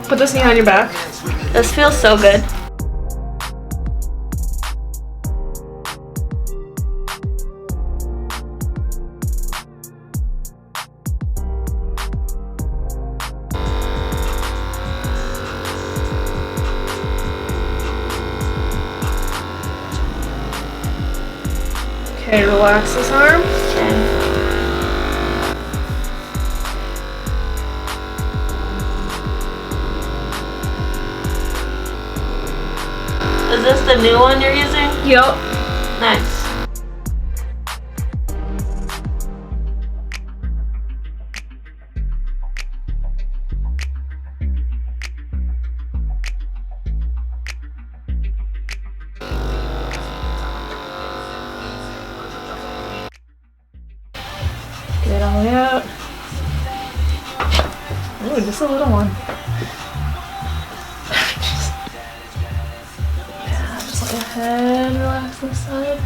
Put this knee on your back. This feels so good. Okay, relax this arm. Okay. Is this the new one you're using? Yup. Nice. Get it all the way out. Ooh, just a little one. Just let your head relax this side.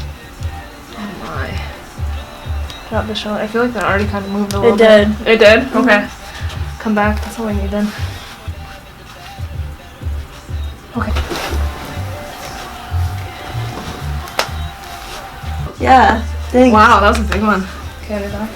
Oh my. Drop the shoulder. I feel like that already kind of moved a little bit. It did? Okay. Come back. That's all we need then. Okay. Yeah. Thanks. Wow, that was a big one. Okay, other back.